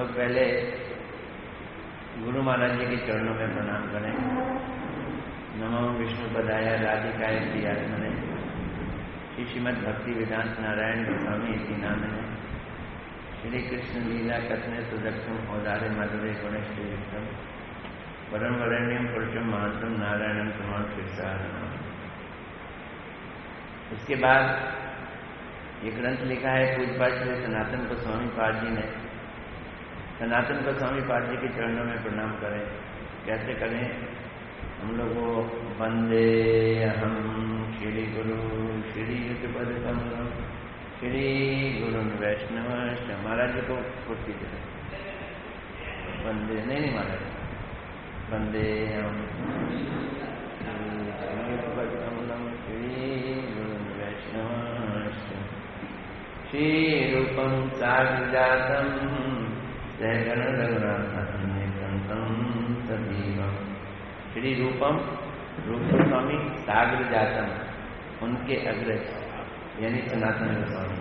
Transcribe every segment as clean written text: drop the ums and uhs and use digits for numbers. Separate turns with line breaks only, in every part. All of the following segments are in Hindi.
लोग पहले गुरु महाराज जी के चरणों में प्रणाम करें। नमो विष्णु पदाय राधिकाय प्रियात्मने श्री श्रीमद् भक्ति वेदांत नारायण गोस्वामी इति नामने श्री कृष्ण लीला कथने सुदक्षम औदार्य मधुरे गुणेष्ठियुक्तम परम वरेण्यम पुरुषम महांतम नारायणम प्रमाण कृष्ण। उसके बाद ये ग्रंथ लिखा है पूज्यपाद श्री सनातन गोस्वामी पाद जी ने। सनातन गोस्वामी पाद जी के चरणों में प्रणाम करें। कैसे करें? हम लोग वो वंदे अहम श्री गुरु श्री युगपद कमलम श्री गुरु वैष्णव। महाराज जी को कुर्सी दे वंदे नहीं महाराज वंदे हम श्री युगपद कमलम श्री गुरु वैष्णव श्री रूपम साग्रजातम सहगण रघुनाथम सजीवम। श्री रूपम रूप गोस्वामी साग्रजातम उनके अग्रज यानी सनातन गोस्वामी।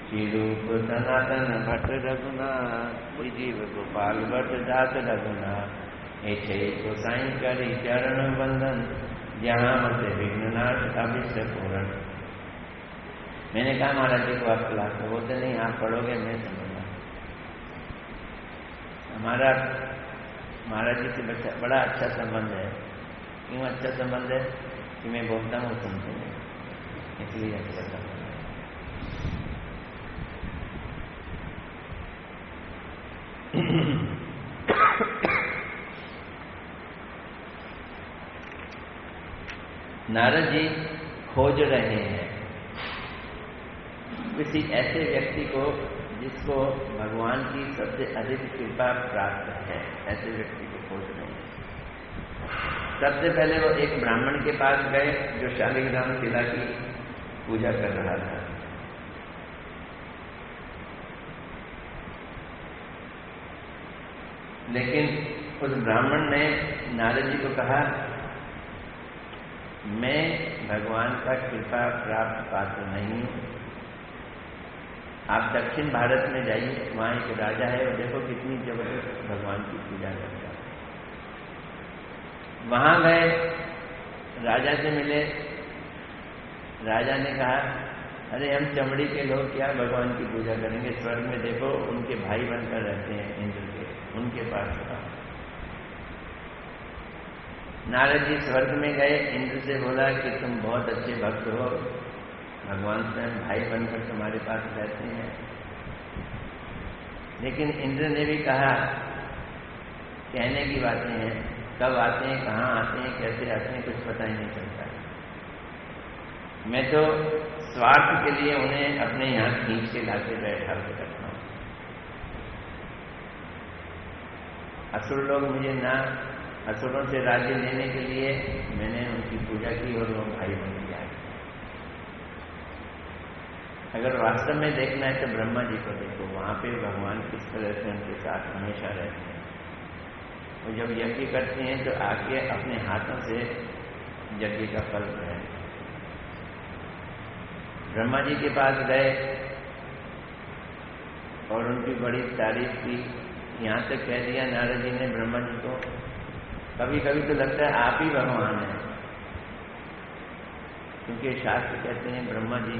श्री रूप सनातन भट्ट रघुनाथ जीव गोपाल भट्ट दास रघुनाथ ऐसे गोसाई करी चरण बंधन जहाँ मत विघ्ननाश अभिष्ट पूर्ण। मैंने कहा महाराज जी को आप क्लास में बोलते नहीं, आप पढ़ोगे मैं समझूंगा। हमारा महाराज जी से बड़ा अच्छा संबंध है। क्यों अच्छा संबंध है? कि मैं बोलता हूँ सुनते हैं, इसलिए अच्छा संबंध है। नारद जी खोज रहे हैं किसी ऐसे व्यक्ति को जिसको भगवान की सबसे अधिक कृपा प्राप्त है। ऐसे व्यक्ति को खोज रहे हैं। सबसे पहले वो एक ब्राह्मण के पास गए जो शालिग्राम शिला की पूजा कर रहा था। लेकिन उस ब्राह्मण ने नारद जी को कहा, मैं भगवान का कृपा प्राप्त पात्र नहीं हूं। आप दक्षिण भारत में जाइए, वहां एक राजा है और देखो कितनी जबरदस्त भगवान की पूजा करता है। वहां गए, राजा से मिले। राजा ने कहा, अरे हम चमड़ी के लोग क्या भगवान की पूजा करेंगे? स्वर्ग में देखो उनके भाई बनकर रहते हैं इंद्र के, उनके पास था। नारद जी स्वर्ग में गए, इंद्र से बोला कि तुम बहुत अच्छे भक्त हो, भगवान स्वयं भाई बनकर तुम्हारे पास रहते हैं। लेकिन इंद्र ने भी कहा, कहने की बातें हैं, कब आते हैं, कहाँ आते हैं, कैसे आते हैं, कुछ पता ही नहीं चलता। मैं तो स्वार्थ के लिए उन्हें अपने यहाँ खींच के लाके बैठा करता हूँ। असुर लोग मुझे ना, असुरों से राज्य लेने के लिए मैंने उनकी पूजा की और वो भाई बन गया। अगर वास्तव में देखना है तो ब्रह्मा जी को देखो, वहां पे भगवान किस तरह से उनके साथ हमेशा रहते हैं। वो जब यज्ञ करते हैं तो आके अपने हाथों से यज्ञ का फल ग्रहण। ब्रह्मा जी के पास गए और उनकी बड़ी तारीफ की। यहाँ तक कह दिया नारद जी ने ब्रह्मा जी को, कभी कभी तो लगता है आप ही भगवान हैं, क्योंकि शास्त्र कहते हैं ब्रह्मा जी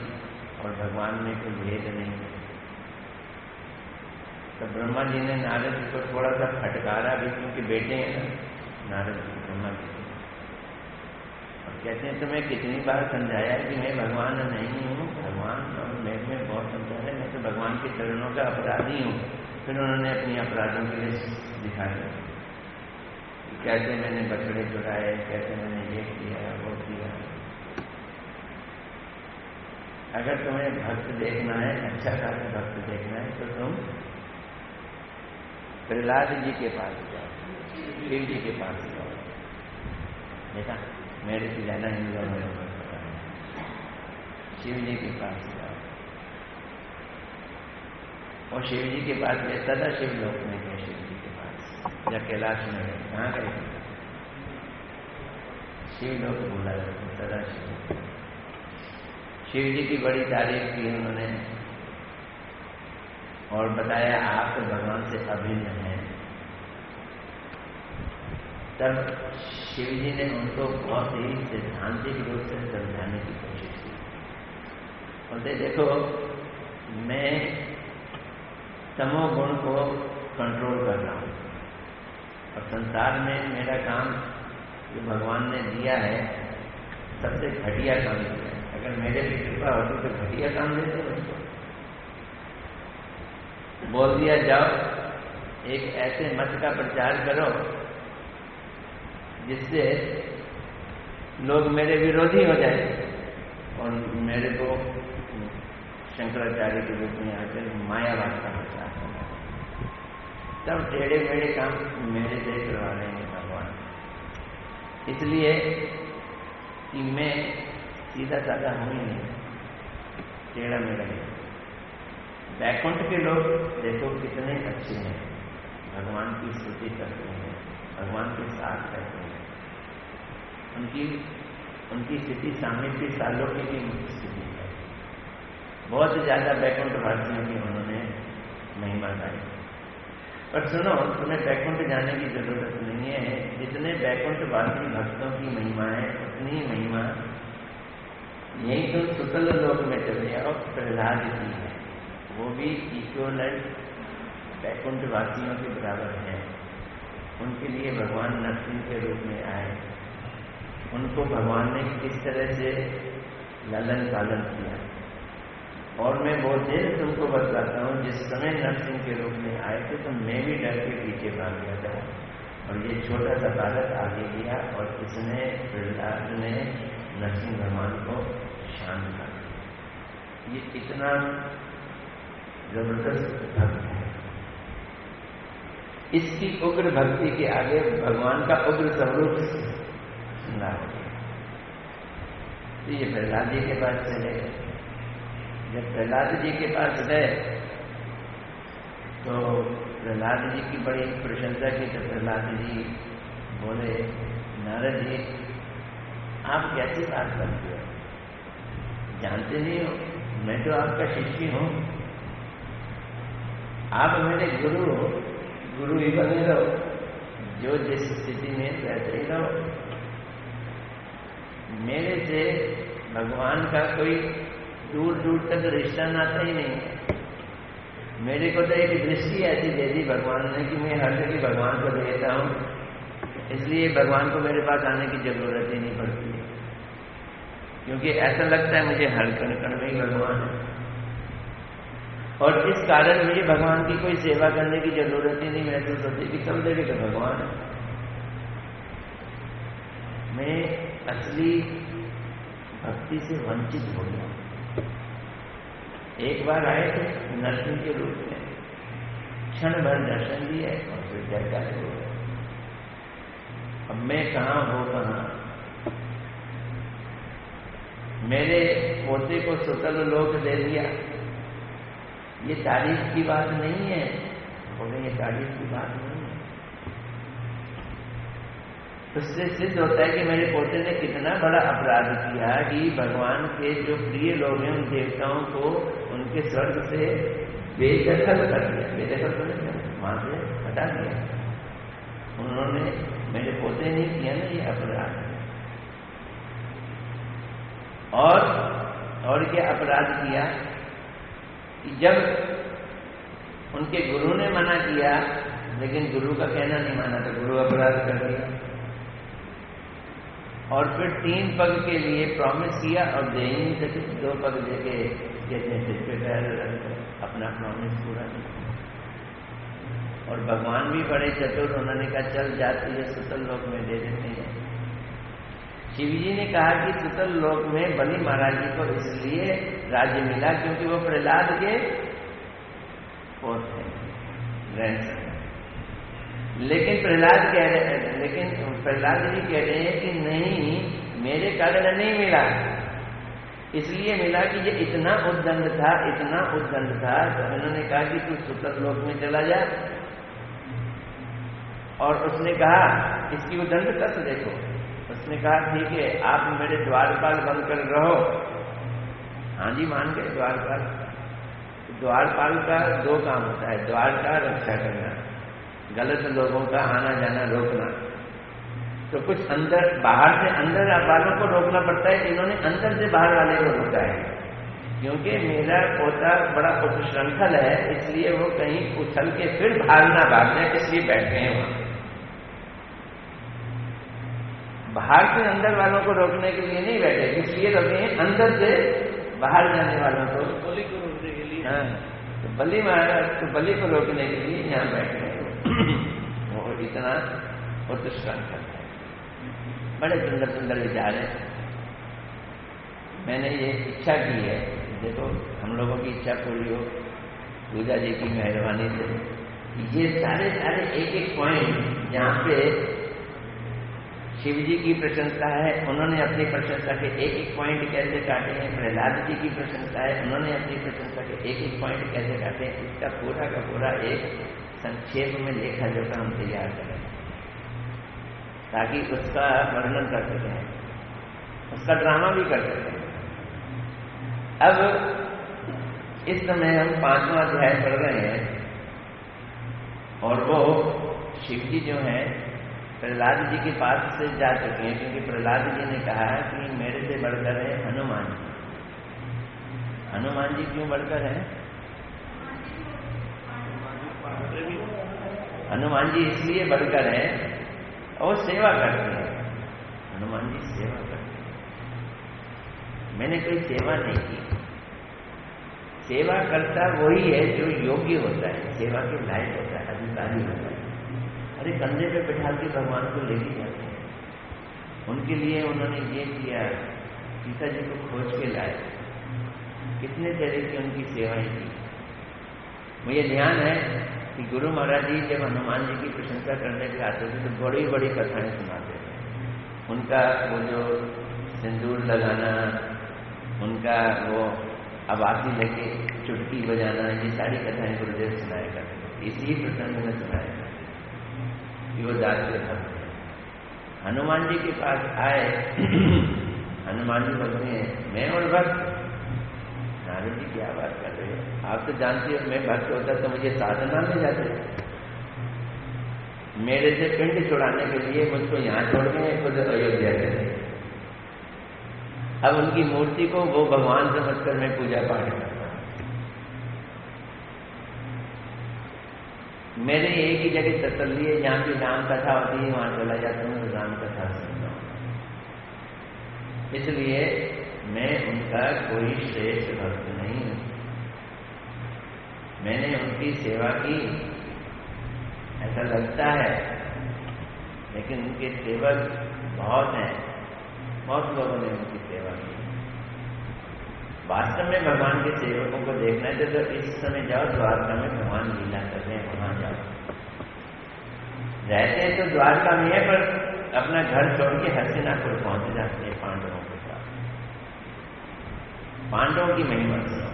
और भगवान में कोई भेद नहीं है। तो ब्रह्मा जी ने नारद जी को थोड़ा सा फटकारा भी, क्योंकि बेटे हैं ना नारद जी ब्रह्मा जी। और कहते हैं तुम्हें कितनी बार समझाया कि मैं भगवान नहीं हूँ, भगवान और मैं में बहुत अंतर है, मैं तो भगवान के चरणों का अपराधी हूँ। फिर उन्होंने अपनी अपराधों के लिए दिखाया, कैसे मैंने बछड़े चुराए, कैसे मैंने ये किया वो किया। अगर तुम्हें भक्त देखना है, अच्छा खासा भक्त देखना है, तो तुम प्रहलाद जी के पास जाओ, शिव जी के पास जाओ। देखा, मेरे से ज्यादा हिंदुओं में पता है। शिव जी के पास जाओ। और शिव जी के पास गए, सदा शिव लोक में गए शिव जी के पास, या कैलाश में गए, कहाँ गए? शिव लोक बोला जाता है, सदा शिव। शिव जी की बड़ी तारीफ की उन्होंने। और बताया आप तो भगवान से अभिन्न हैं। तब शिव जी ने उनको बहुत ही सिद्धांतिक रूप से समझाने की कोशिश की। बोलते देखो, मैं तमोगुण को कंट्रोल कर रहा हूँ और संसार में मेरा काम जो भगवान ने दिया है सबसे घटिया काम दिया है। अगर मेरे पे कृपा होती तो घटिया काम देते उसको। बोल दिया जाओ एक ऐसे मत का प्रचार करो जिससे लोग मेरे विरोधी हो जाए और मेरे को शंकराचार्य के रूप में आकर मायावाद का प्रचार करना। तब टेढ़े मेढ़े काम मेरे से करवा लेंगे भगवान। इसलिए कि मैं सीधा साधा हूं ही नहीं, टेढ़ा मेढ़ा नहीं। वैकुंठ के लोग देखो कितने अच्छे हैं, भगवान की स्तुति करते हैं, भगवान के साथ रहते हैं। उनकी स्थिति सामिप्य सालोक्य की स्थिति है। बहुत ज्यादा वैकुंठ वासियों की उन्होंने महिमा गाई। पर सुनो, तुम्हें वैकुंठ जाने की जरूरत नहीं है। जितने वैकुंठ वासी भक्तों की महिमा है उतनी ही महिमा यही तुम सुतल लोक में चले आओ। प्रहलाद की है, वो भी इक्वलेंट वैकुंठ वासियों के बराबर है। उनके लिए भगवान नरसिंह के रूप में आए। उनको भगवान ने किस तरह से लालन पालन किया। और मैं बहुत देर तुमको बतलाता हूँ, जिस समय नरसिंह के रूप में आए थे तो मैं भी डर के पीछे भाग गया था और ये छोटा सा बालक आगे गया और इसने प्रहलाद ने नरसिंह भगवान को शांत कर दिया। ये इतना जबरदस्त भक्त है। इसकी उग्र भक्ति के आगे भगवान का उग्र स्वरूप सुना हो गया। तो ये प्रहलाद जी के पास चले गए। जब प्रहलाद जी के पास गए तो प्रहलाद जी की बड़ी प्रशंसा की। तो प्रहलाद जी बोले, नारद जी आप कैसी बात करते हो, जानते नहीं हो मैं तो आपका शिष्य हूं। आप मेरे गुरु ही बने रहो, जो जिस स्थिति में वैसे ही रहो। मेरे से भगवान का कोई दूर दूर तक रिश्ता नाता ही नहीं है। मेरे को तो एक दृष्टि ऐसी दे दी भगवान ने कि मैं हर जगह भगवान को देखता हूं, इसलिए भगवान को मेरे पास आने की जरूरत ही नहीं पड़ती है, क्योंकि ऐसा लगता है मुझे हर कण कण में ही भगवान है। और इस कारण मुझे भगवान की कोई सेवा करने की जरूरत ही नहीं महसूस होती कि सब जगह तो भगवान है। मैं असली भक्ति से वंचित हो गया। एक बार आए थे नरसिंह के रूप में, क्षण भर दर्शन दिए और फिर जयकार हो गए। अब मैं कहाँ हो कहाँ। मेरे पोते को सुतल लोक दे दिया, ये तारीफ की बात नहीं है। बोले ये तारीफ की बात नहीं है। उससे सिद्ध होता है कि मेरे पोते ने कितना बड़ा अपराध किया कि भगवान के जो प्रिय लोग हैं उन देवताओं को उनके स्वर्ग से बेदखल कर दिया। बेदखल तो नहीं, वहां से हटा दिया। उन्होंने, मेरे पोते ने किया ना ये अपराध। और क्या अपराध किया कि जब उनके गुरु ने मना किया लेकिन गुरु का कहना नहीं माना तो गुरु अपराध कर दिया। और फिर 3 पग के लिए प्रॉमिस किया और दे ही नहीं सके। 2 पग देके कहते हैं सिर पे पैर अपना प्रॉमिस पूरा नहीं किया। और भगवान भी बड़े चतुर, उन्होंने कहा चल जाती है सुतल लोक में दे देते हैं। शिव जी ने कहा कि सुतल लोक में बलि महाराज जी को इसलिए राज्य मिला क्योंकि वो प्रहलाद के पोते ग्रैंडसन। लेकिन प्रहलाद जी कह रहे हैं कि नहीं, मेरे कारण नहीं मिला, इसलिए मिला कि ये इतना उद्दंड था, इतना उद्दंड था। तो उन्होंने कहा कि तू सुतल लोक में चला जा। और उसने कहा इसकी उद्दंडता तो देखो। उसने कहा ठीक है, आप मेरे द्वारपाल बनकर रहो। हाँ जी मान गए द्वारपाल। द्वारपाल का दो काम होता है, द्वार का रक्षा करना, गलत लोगों का आना जाना रोकना। तो कुछ अंदर बाहर से अंदर वालों को रोकना पड़ता है, इन्होंने अंदर से बाहर वाले को रोका है। क्योंकि मेरा पोता बड़ा उत्श्रंखल है, इसलिए वो कहीं उछल के फिर भागना भाग जाए, इसलिए बैठ गए हैं वहां। बाहर से अंदर वालों को रोकने के लिए नहीं बैठे, इसलिए रोके हैं अंदर से बाहर जाने वालों को, बलि को रोकने के लिए। हाँ, तो बलि महाराज तो बलि को रोकने के लिए यहाँ बैठे हैं। वो इतना उत्श्रंखल है। बड़े सुंदर सुंदर विचार है। मैंने ये इच्छा की है, देखो हम लोगों की इच्छा पूरी हो पूजा जी की मेहरबानी से। ये सारे एक एक पॉइंट जहाँ पे शिव जी की प्रशंसा है, उन्होंने अपनी प्रशंसा के एक एक पॉइंट कैसे काटे हैं। प्रहलाद जी की प्रशंसा है, उन्होंने अपनी प्रशंसा के एक एक पॉइंट कैसे काटे हैं। इसका पूरा का पूरा एक संक्षेप में लेखा जोखा हम तैयार करें, ताकि उसका वर्णन कर सकें, उसका ड्रामा भी कर सकें। अब इस समय हम 5वां अध्याय पढ़ रहे हैं, और वो शिव जी जो हैं प्रहलाद जी के पास से जा चुके हैं, क्योंकि प्रहलाद जी ने कहा कि मेरे से बढ़कर है हनुमान जी। हनुमान जी क्यों बढ़कर है? हनुमान जी इसलिए बढ़कर है और सेवा करते हैं। हनुमान जी सेवा करते हैं, मैंने कोई सेवा नहीं की। सेवा करता वही है जो योग्य होता है, सेवा के लायक होता है, अधिकारी होता है। अरे कंधे पे बैठा के भगवान को लेके जाते हैं। उनके लिए उन्होंने ये किया, सीता जी को खोज के लाए, कितने तरह की उनकी सेवाएं की। मुझे ध्यान है कि गुरु महाराज जी जब हनुमान जी की प्रशंसा करने के आते थे तो बड़ी बड़ी कथाएं सुनाते थे। उनका वो जो सिंदूर लगाना, उनका वो आवाज़ी लेके चुटकी बजाना, ये सारी कथाएं गुरुदेव सुनाया करते थे। इसी प्रसंग में सुनाया कि वो जाते थे। हनुमान जी के पास आए, हनुमान जी बोलते हैं मैं और भक्त। नारद जी क्या बात कर रहे हो, आप तो जानते हो मैं भक्त होता तो मुझे साधना में जाते, मेरे से पिंड छुड़ाने के लिए मुझको यहाँ छोड़ गए, खुद अयोध्या गए। अब उनकी मूर्ति को वो भगवान समझकर मैं पूजा पाठ करता हूँ। मेरे एक ही जगह तसल्ली है, जहाँ की राम कथा होती है वहां चला जाता हूँ, राम कथा सुनता हूँ। इसलिए मैं उनका कोई श्रेष्ठ भक्त नहीं हूं। मैंने उनकी सेवा की ऐसा लगता है, लेकिन उनके सेवक बहुत हैं, बहुत लोगों ने उनकी सेवा की। वास्तव में भगवान के सेवकों को देखना है तो इस समय जाओ द्वारका में, भगवान लीला कर रहे हैं, वहां जाओ। रहते हैं तो द्वारका में है, पर अपना घर छोड़ के हस्तिनापुर पहुंच जाते हैं पांडवों के साथ। पांडवों की महिमा सुनो।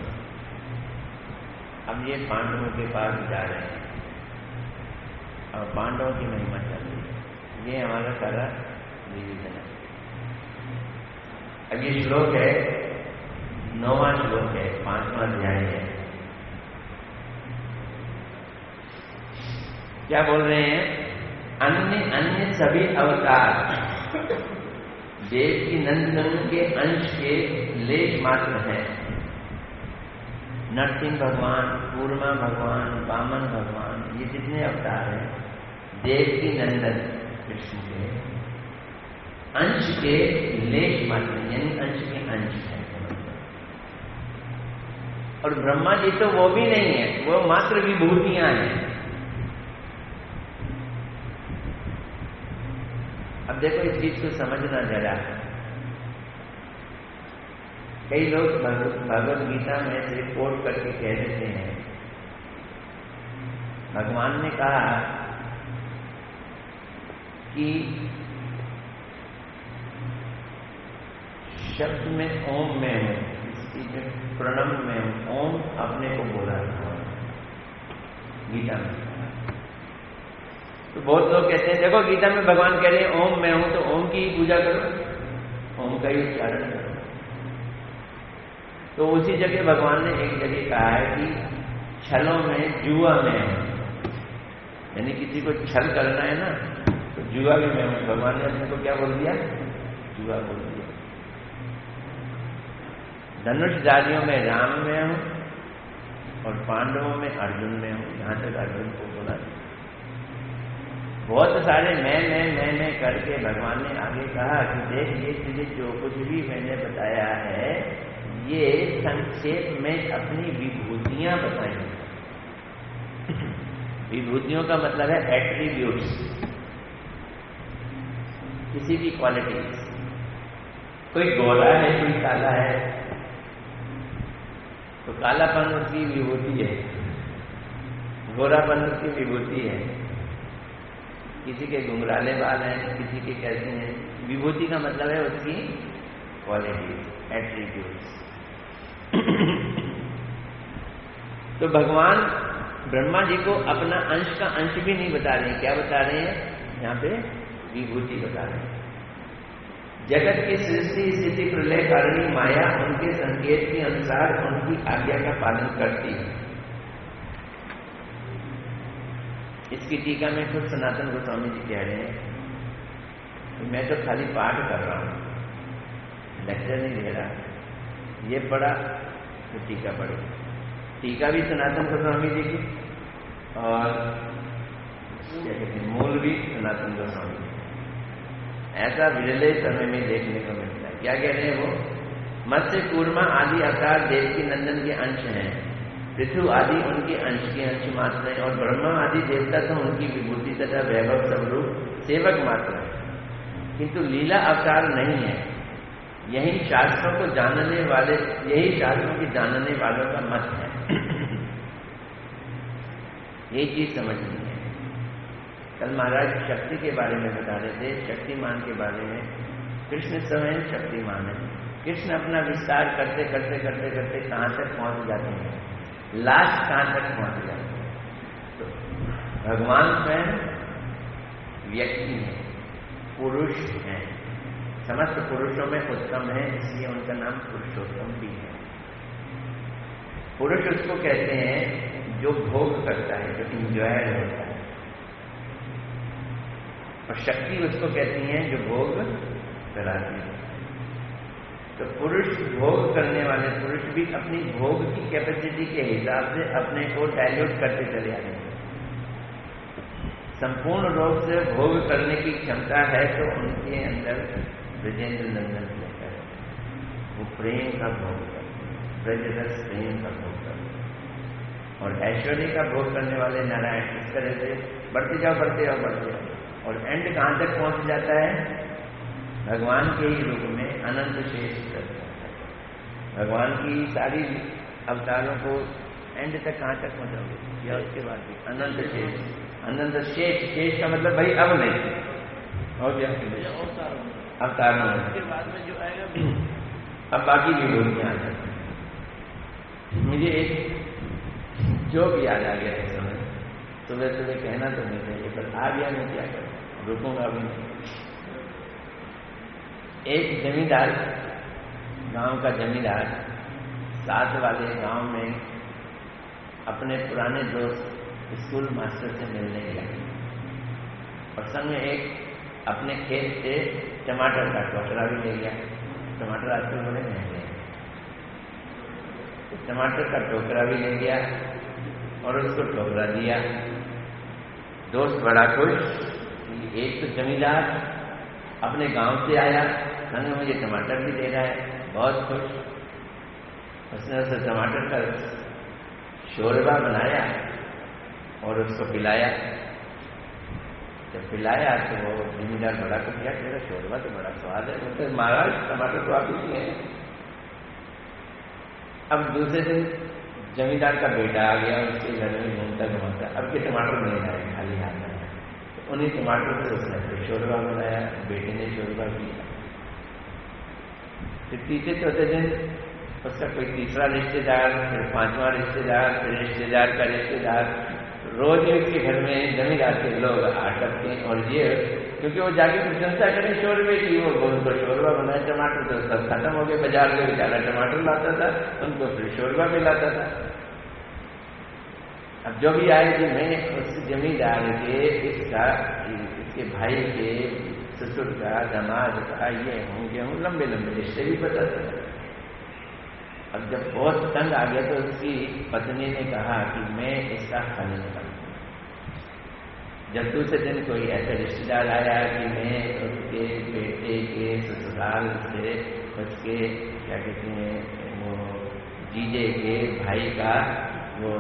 अब ये पांडवों के पास जा रहे हैं और पांडवों की महिमा चल रही है। ये हमारा सारा डिवीजन है। अब ये श्लोक है 9वां श्लोक है, 5वां अध्याय है। क्या बोल रहे हैं? अन्य अन्य सभी अवतार देव की नंदन के अंश के लेश मात्र हैं। नरसिंह भगवान, कूर्मा भगवान, वामन भगवान, ये जितने अवतार हैं देव की नंदन कृष्ण के अंश के लेश मात्र, यानी अंश के अंश है। और ब्रह्मा जी तो वो भी नहीं है, वो मात्र विभूतियां हैं। अब देखो इस चीज को समझना जरा। कई लोग भगवत गीता में से कोट करके कह देते हैं, भगवान ने कहा कि शब्द में ओम में हूं, प्रणव में हूं, ओम अपने को बोला गीता में। तो बहुत लोग कहते हैं देखो गीता में भगवान कह रहे हैं ओम मैं हूं, तो ओम की पूजा करो, ओम का ही उच्चारण करो। तो उसी जगह भगवान ने एक जगह कहा है कि छलों में जुआ में है, यानी किसी को छल करना है ना तो जुआ में हूं। भगवान ने अपने को क्या बोल दिया? जुआ बोल दिया। धनुषधारियों में राम में हूं और पांडवों में अर्जुन में हूं। यहां तक अर्जुन को बोला। बहुत सारे मैं करके भगवान ने आगे कहा कि देख ये तुझे जो कुछ भी मैंने बताया है ये संक्षेप में अपनी विभूतियां बताई। विभूतियों का मतलब है एट्रीब्यूट्स, किसी भी क्वालिटी। कोई गोरा है, कोई काला है, तो कालापन उसकी विभूति है, गोरापन उसकी विभूति है। किसी के घुंघराले बाल हैं, किसी के कैसे हैं। विभूति का मतलब है उसकी क्वालिटी, एट्रीब्यूट्स। तो भगवान ब्रह्मा जी को अपना अंश का अंश भी नहीं बता रहे हैं। क्या बता रहे हैं? यहाँ पे विभूति बता रहे हैं। जगत की सृष्टि स्थिति प्रलय कारिणी माया उनके संकेत के अनुसार उनकी आज्ञा का पालन करती है। इसकी टीका में खुद सनातन गोस्वामी जी कह रहे हैं कि मैं तो खाली पाठ कर रहा हूं, लेक्चर नहीं दे रहा। ये पढ़ा तो टीका पढ़े। टीका भी सनातन गोस्वामी जी की और मूल भी सनातन गोस्वामी जी। ऐसा विरले समय में देखने को मिलता है। क्या कह रहे हैं वो? मत्स्य कूर्मा आदि अवतार देवकी नंदन के अंश हैं, पृथु आदि उनके अंश के अंश मात्र हैं, और ब्रह्मा आदि देवता तो उनकी विभूति तथा वैभव स्वरूप सेवक मात्र है, किंतु लीला अवतार नहीं है। यही शास्त्रों को जानने वाले, यही शास्त्रों के जानने वालों का मत है। यही चीज समझनी है। कल महाराज शक्ति के बारे में बता रहे थे, शक्तिमान के बारे में। कृष्ण स्वयं शक्तिमान है। कृष्ण अपना विस्तार करते करते करते करते कहां तक पहुंच जाते हैं? लास्ट कहां तक पहुंच जाते हैं? तो भगवान स्वयं व्यक्ति है, पुरुष है, समस्त पुरुषों में उत्तम है, इसलिए उनका नाम पुरुषोत्तम भी है। पुरुष उसको कहते हैं जो भोग करता है, जो इंजॉयर होता है, और शक्ति उसको कहती हैं जो भोग कराती है। तो पुरुष, भोग करने वाले पुरुष भी अपनी भोग की कैपेसिटी के हिसाब से अपने को डायल्यूट करते चले आ रहे हैं। संपूर्ण रूप से भोग करने की क्षमता है तो उनके अंदर ब्रजेंद्र नंदन होता है, वो प्रेम का भोग करते हैं, ब्रजरस प्रेम का भोग करते हैं। और ऐश्वर्य का भोग करने वाले नारायण इस तरह से बढ़ते जाओ बढ़ते जाओ बढ़ते जाओ, और एंड कहां तक पहुंच जाता है? भगवान के ही रूप में अनंत शेष करता है। भगवान की सारी अवतारों को एंड तक कहां तक पहुंचाओगे? या उसके बाद भी अनंत शेष, अनंत शेष। शेष का मतलब भाई अब नहीं, और क्या अवतारों के बाद में जो आएगा अब बाकी विभूतियां आ जाती हैं। मुझे एक जोक याद आ गया इस समय, सुबह सुबह कहना तो नहीं चाहिए पर आ गया, मैं क्या करूं, रुकूंगा भी नहीं। एक जमींदार, गांव का जमींदार, साथ वाले गांव में अपने पुराने दोस्त स्कूल मास्टर से मिलने गया, और संग में एक अपने खेत से टमाटर का टोकरा भी ले गया। टमाटर आजकल बड़े महंगे हैं, तो टमाटर का टोकरा भी ले गया और उसको टोकरा दिया। दोस्त बड़ा खुश, एक तो जमींदार अपने गांव से आया, संग में मुझे टमाटर भी दे रहा है, बहुत खुश। उसने उसे टमाटर का शोरबा बनाया और उसको पिलाया। जब पिलाया तो वो जमींदार बड़ा खुश, क्या तेरा शोरबा तो बड़ा स्वाद है। बोलते महाराज टमाटर तो आप ही हैं। अब दूसरे दिन जमींदार का बेटा आ गया, उसके घर में घूमता घूमता, अब के टमाटर नहीं लाए, खाली हाथ आया। तो उन्हीं टमाटर से उसने फिर शोरबा बनाया, बेटे ने शोरबा किया। फिर तीसरे चौथे दिन उसका कोई तीसरा रिश्तेदार, फिर पांचवा रिश्तेदार, फिर रिश्तेदार का रिश्तेदार, रोज उसके घर में जमींदार के लोग आ सकते हैं, और ये क्योंकि वो जाके प्रशंसा करें शोरबे की, वो उनको शोरबा बनाए, टमाटर तो सब खत्म हो गए, बाजार में बेचारा टमाटर लाता था, उनको फिर शोरबा भी लाता था। अब जो भी आए कि मैं उस जमींदार के इसके भाई के ससुर का दामाद का ये हूँ लंबे लंबे रिश्ते भी पता चला। अब जब बहुत तंग आ गया तो उसकी पत्नी ने कहा कि मैं इसका खनन करूँ। जब दूसरे दिन कोई ऐसा रिश्तेदार आया कि मैं उसके बेटे के ससुराल से उसके क्या कहते हैं वो जीजे के भाई का वो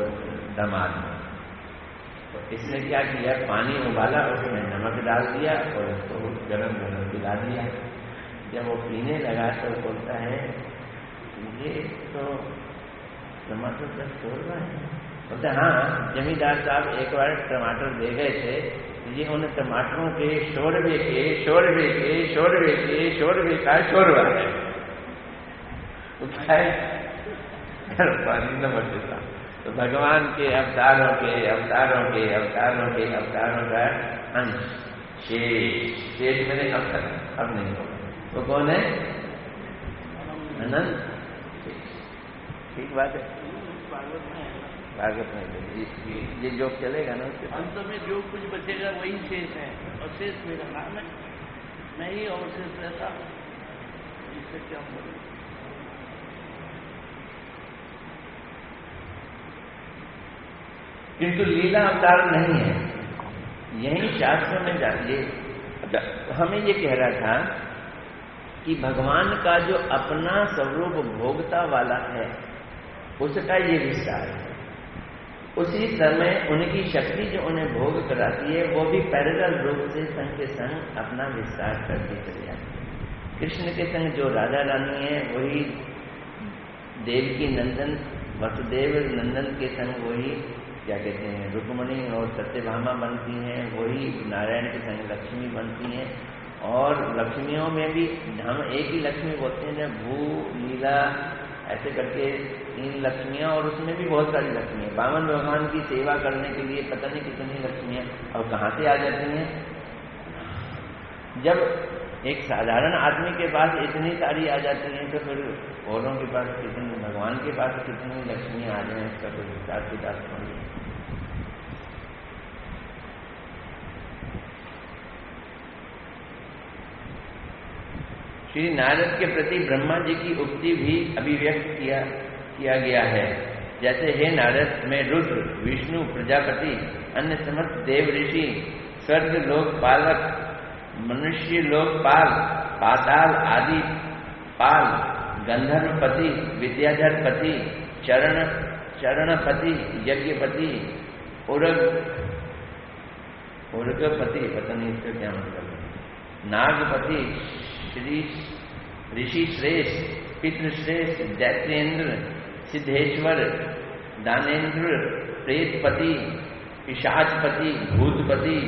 दामाद हूँ, तो इसने क्या किया, पानी उबाला, उसमें नमक डाल दिया और उसको गरम गरम पिला दिया। जब वो पीने लगा तो बोलता है ये तो टमाटर का शोरबा है। बोलते हाँ, जमींदार साहब एक बार टमाटर दे गए थे, ये उन टमाटरों के शोरबे के शोरबे के शोरबे के शोरबे का शोरबा है। वो क्या है, पानी नमक देता। तो भगवान के अवतारों के अवतारों के अवतारों के अवतारों का अंश शेष मैंने अब नहीं होगा। वो कौन है? अनंत। ठीक बात है, भागवत में ये जो चलेगा ना उसके
अंत में जो कुछ बचेगा वही शेष है, और शेष मेरा नाम है, मैं ही अवशेष रहता हूँ, इससे क्या बोले।
किंतु लीला अवतार नहीं है, यही शास्त्र में जाइए। हमें ये कह रहा था कि भगवान का जो अपना स्वरूप भोगता वाला है उसका ये विस्तार है। उसी समय उनकी शक्ति जो उन्हें भोग कराती है वो भी पैरेलल रूप से संग के संग अपना विस्तार करके चले जाती है। कृष्ण के संग जो राधा रानी है वही देवकी नंदन वसुदेव नंदन के संग वही क्या कहते हैं रुक्मणी और सत्यभामा बनती हैं, वही नारायण के संग लक्ष्मी बनती हैं। और लक्ष्मियों में भी हम एक ही लक्ष्मी बोलते हैं, भू लीला ऐसे करके 3 लक्ष्मियां, और उसमें भी बहुत सारी लक्ष्मियां। वामन भगवान की सेवा करने के लिए पता नहीं कितनी लक्ष्मियां अब कहाँ से आ जाती हैं। जब एक साधारण आदमी के पास इतनी सारी आ जाती हैं तो फिर औरों के पास कितनी, भगवान के पास कितनी लक्ष्मियां आ जाए इसका कोई हिसाब किताब नहीं। श्री नारद के प्रति ब्रह्मा जी की उक्ति भी अभिव्यक्त किया गया है। जैसे हे नारद, मैं रुद्र, विष्णु, प्रजापति, अन्य समस्त देव ऋषि, स्वर्ग लोक पालक, मनुष्य लोक पाल, पाताल आदि पाल, गंधर्वपति, विद्याधरपति, चरणपति, यज्ञपति, उर्गपति, पता नहीं इसका क्या मतलब है, नागपति, ऋषि श्रेष्ठ, पितृश्रेष्ठ, दैत्येंद्र, सिद्धेश्वर, दानेन्द्र, प्रेतपति, पिशाचपति, भूतपति,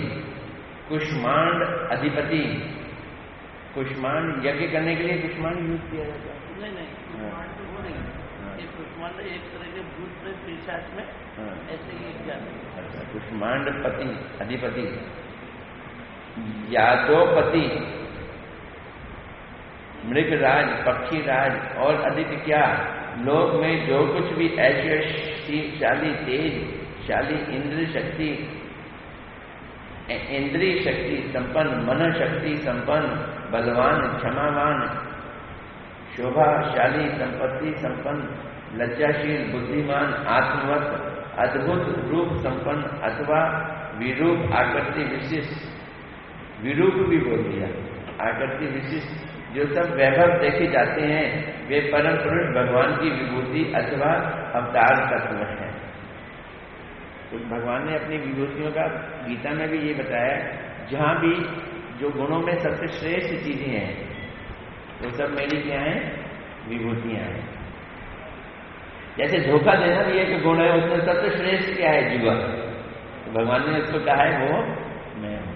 कुष्मांड अधिपति। कुष्मांड यज्ञ करने के लिए कुष्मांड यूज किया जाता है?
नहीं वो नहीं, ये कुष्मांड एक तरह के भूत प्रेत पिशाच में ऐसे ही क्या।
अच्छा, कुष्मांड पति अधिपति, यादवपति, मृगराज, पक्षीराज और अधिक क्या, लोक में जो कुछ भी ऐश्वर्यशाली, तेजशाली, इंद्रिय शक्ति संपन्न, मन शक्ति संपन्न, बलवान, क्षमावान, शोभाशाली, संपत्ति संपन्न, लज्जाशील, बुद्धिमान, आत्मवत, अद्भुत रूप संपन्न अथवा विरूप, आकृति विशिष्ट, विरूप भी बोल दिया, आकृति विशिष्ट, जो सब वैभव देखे जाते हैं वे परम पुरुष भगवान की विभूति अथवा अवतार तत्व है। तो भगवान ने अपनी विभूतियों का गीता में भी ये बताया, जहां भी जो गुणों में सबसे श्रेष्ठ चीजें हैं वो सब मेरी क्या है, विभूतियां हैं। जैसे धोखा देना भी एक गुण है, उसमें सबसे श्रेष्ठ क्या है, जुआ। तो भगवान ने उसको कहा है वो मैं हूं,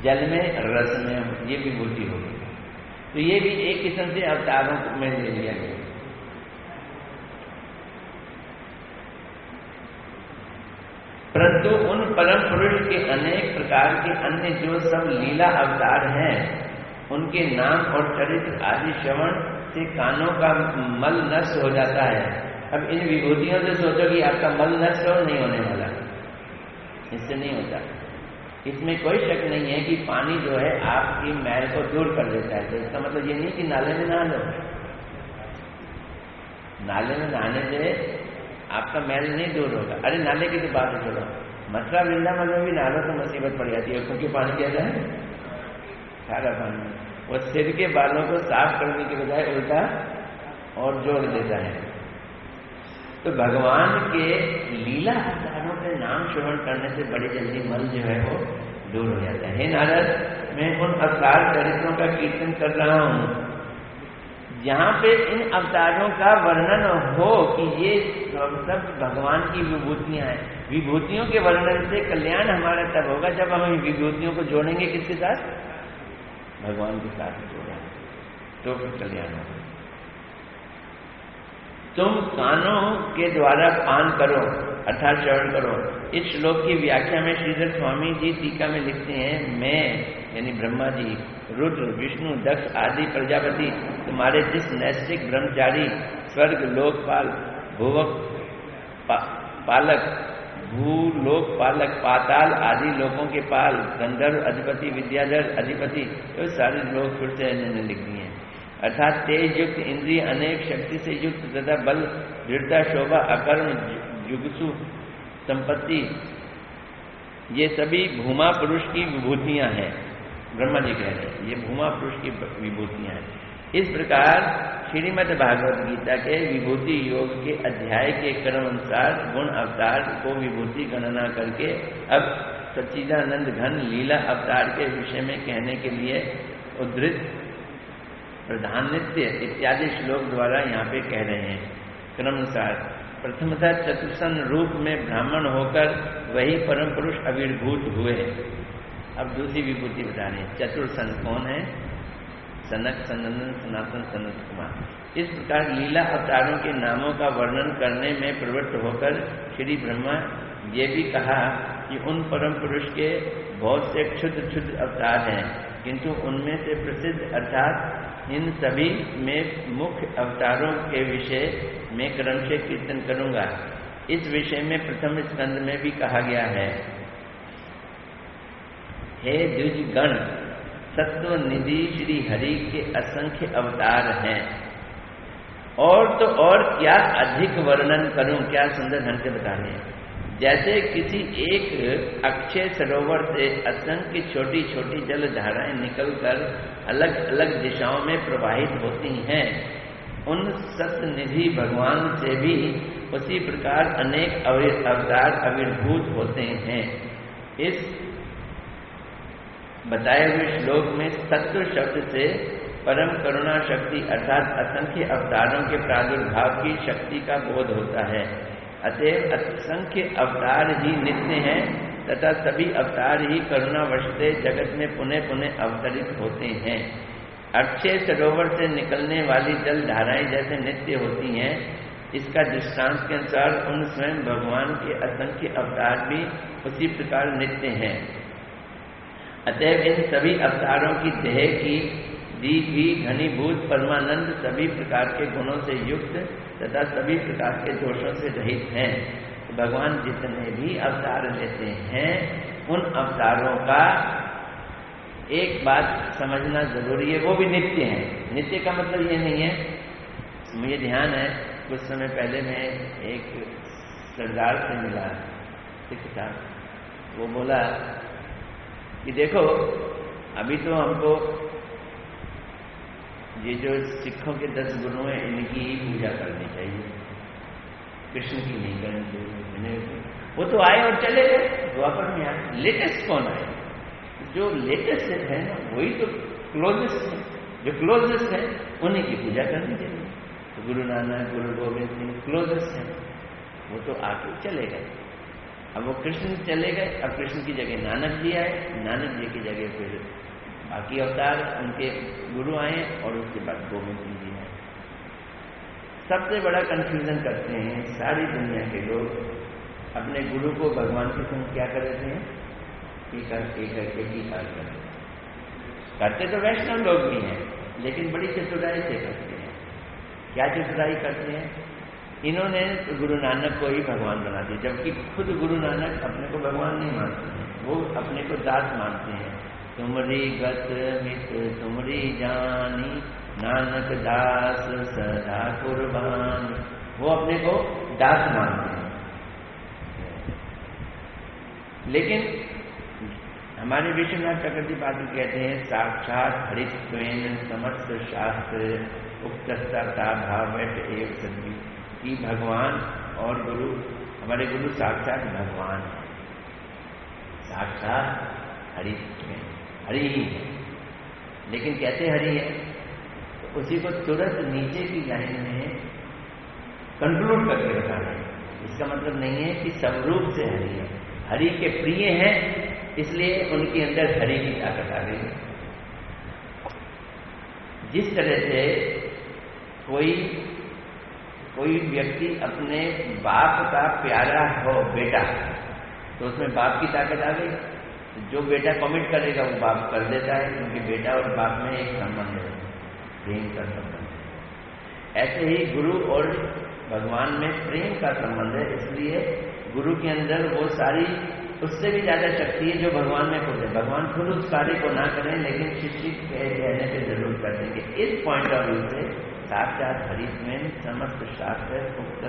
जल में रस में हूं, ये विभूति होगी। तो ये भी एक किस्म से अवतारों में ले लिया गया। परंतु उन परम पुरुष के अनेक प्रकार के अन्य जो सब लीला अवतार हैं, उनके नाम और चरित्र आदि श्रवण से कानों का मल नष्ट हो जाता है। अब इन विभूतियों से सोचो कि आपका मल नष्ट हो, नहीं होने वाला, इससे नहीं होता। इसमें कोई शक नहीं है कि पानी जो है आपकी मैल को दूर कर देता है। तो इसका मतलब ये नहीं कि नाले में नहा लो, नाले में नहाने से आपका मैल नहीं दूर होगा। अरे नाले की तो बात है, चलो मथुरा वृंदावन में भी नहा तो मुसीबत पड़ जाती है, क्योंकि पानी क्या है, खारा पानी। वो सिर के बालों को साफ करने के बजाय उल्टा और जोड़ देता है। तो भगवान के लीला अवतारों के नाम श्रवण करने से बड़ी जल्दी मल जो है वो दूर हो जाता है। हे नारद, मैं उन अवतार चरित्रों का कीर्तन कर रहा हूँ जहाँ पे इन अवतारों का वर्णन हो कि ये सब भगवान की विभूतियां हैं। विभूतियों के वर्णन से कल्याण हमारा तब होगा जब हम इन विभूतियों को जोड़ेंगे किसके साथ, भगवान के साथ जोड़ेंगे, तो फिर कल्याण होगा। तुम कानों के द्वारा पान करो अर्थात श्रवण करो। इस श्लोक की व्याख्या में श्रीधर स्वामी जी टीका में लिखते हैं, मैं यानी ब्रह्मा जी, रुद्र, विष्णु, दक्ष आदि प्रजापति तुम्हारे जिस नैष्ठिक ब्रह्मचारी, स्वर्ग लोकपाल, भूवक पालक, भूलोक पालक, पाताल आदि लोगों के पाल, गंधर्व अधिपति, विद्याधर अधिपति, तो सारे लोग फिर से इन्होंने लिख दिए हैं। अर्थात तेज युक्त, इंद्रिय अनेक, शक्ति से युक्त तथा बल, दृढ़ता, शोभा, अकर्म, जुगसु, संपत्ति, ये सभी भूमा पुरुष की विभूतियां हैं। ब्रह्मा जी कह रहे हैं ये भूमा पुरुष की विभूतियां हैं। इस प्रकार श्रीमद् भागवत गीता के विभूति योग के अध्याय के क्रम अनुसार गुण अवतार को विभूति गणना करके अब सच्चिदानंद घन लीला अवतार के विषय में कहने के लिए उद्धृत प्रधानित्य इत्यादि श्लोक द्वारा यहाँ पे कह रहे हैं। क्रमानुसार प्रथमतः चतुर्सन रूप में ब्राह्मण होकर वही परम पुरुष आविर्भूत हुए। अब दूसरी विभूति बता रहे हैं। चतुर्सन कौन है? सनक, सनंदन, सनातन, सनत कुमार। इस प्रकार लीला अवतारों के नामों का वर्णन करने में प्रवृत्त होकर श्री ब्रह्मा ये भी कहा कि उन परम पुरुष के बहुत से क्षुद्र क्षुद्र अवतार हैं, किंतु उनमें से प्रसिद्ध अर्थात इन सभी में मुख्य अवतारों के विषय में क्रमशः कीर्तन करूंगा। इस विषय में प्रथम स्कंद में भी कहा गया है, हे द्विज गण, सत्व निधि श्री हरि के असंख्य अवतार हैं। और तो और क्या अधिक वर्णन करूं, क्या सुंदर ढंग से बता रहे हैं। जैसे किसी एक अक्षय सरोवर से असंख्य छोटी छोटी जल धाराएं निकलकर अलग अलग दिशाओं में प्रवाहित होती हैं, उन सत्निधि भगवान से भी उसी प्रकार अनेक अवतार आविर्भूत होते हैं। इस बताए हुए श्लोक में सत्व शब्द से परम करुणा शक्ति अर्थात असंख्य अवतारों के प्रादुर्भाव की शक्ति का बोध होता है। अतएव असंख्य अवतार ही नित्य हैं तथा सभी अवतार ही करुणावशते जगत में पुनः पुनः अवतरित होते हैं। अक्षय सरोवर से निकलने वाली जल धाराएं जैसे नित्य होती हैं, इसका दृष्टांत के अनुसार उन स्वयं भगवान के असंख्य अवतार भी उसी प्रकार नित्य हैं। अतएव इन सभी अवतारों की देह की दी हुई घनीभूत परमानंद सभी प्रकार के गुणों से युक्त तथा सभी प्रकार के दोषों से रहित हैं। भगवान जितने भी अवतार लेते हैं, उन अवतारों का एक बात समझना जरूरी है, वो भी नित्य है। नित्य का मतलब ये नहीं है, मुझे ध्यान है कुछ समय पहले मैं एक सरदार से मिला, सिख था, वो बोला कि देखो अभी तो हमको ये जो सिखों के 10 गुरु हैं इनकी ही पूजा करनी चाहिए, कृष्ण की नहीं करनी चाहिए। वो तो आए और चले गए, द्वापर में आए। लेटेस्ट कौन आए? जो लेटेस्ट है ना वही तो क्लोजेस्ट है, जो क्लोजेस्ट है उन्हीं की पूजा करनी चाहिए। तो गुरु नानक, गुरु गोविंद सिंह क्लोजेस्ट है, वो तो आके चले गए। अब वो कृष्ण चले गए, अब कृष्ण की जगह नानक जी आए, नानक जी की जगह फिर बाकी अवतार उनके गुरु आए और उसके बाद गोविंद सिंह जी आए। सबसे बड़ा कंफ्यूजन करते हैं सारी दुनिया के लोग अपने गुरु को भगवान के संग क्या कर देते हैं? एक ही कार्य करते तो वैष्णव लोग भी हैं, लेकिन बड़ी चतुराई से करते हैं। क्या चतुराई करते हैं? इन्होंने गुरु नानक को ही भगवान बना दिया, जबकि खुद गुरु नानक अपने को भगवान नहीं मानते हैं, वो अपने को दास मानते हैं। तुमरी गत मित तुमरी जानी, नानक दास सदा कुर्बान। वो अपने को दास मानते हैं। लेकिन हमारे विश्वनाथ चक्रवर्ती पाद कहते हैं, साक्षात हरित्वेन समस्त शास्त्र उक्तस्ता भावट एक सदी, कि भगवान और गुरु, हमारे गुरु साक्षात भगवान है, साक्षात हरित्वेन, हरि ही है। लेकिन कैसे हरि है? तो उसी को तुरंत नीचे की लाइन में कंक्लूड करके रखा है। इसका मतलब नहीं है कि स्वरूप से हरि है, हरि के प्रिय हैं, इसलिए उनके अंदर हरि की ताकत आ गई। जिस तरह से कोई व्यक्ति अपने बाप का प्यारा हो बेटा, तो उसमें बाप की ताकत आ गई। जो बेटा कमिट करेगा वो बाप कर देता है, क्योंकि बेटा और बाप में एक संबंध है, प्रेम का संबंध है। ऐसे ही गुरु और भगवान में प्रेम का संबंध है, इसलिए गुरु के अंदर वो सारी उससे भी ज्यादा शक्ति है जो भगवान में खुद है। भगवान खुद उस कार्य को ना करें, लेकिन शिष्य के कहने पे जरूर कर देंगे। इस पॉइंट ऑफ व्यू से साक्षात हरित्वेन समस्त शास्त्र उक्त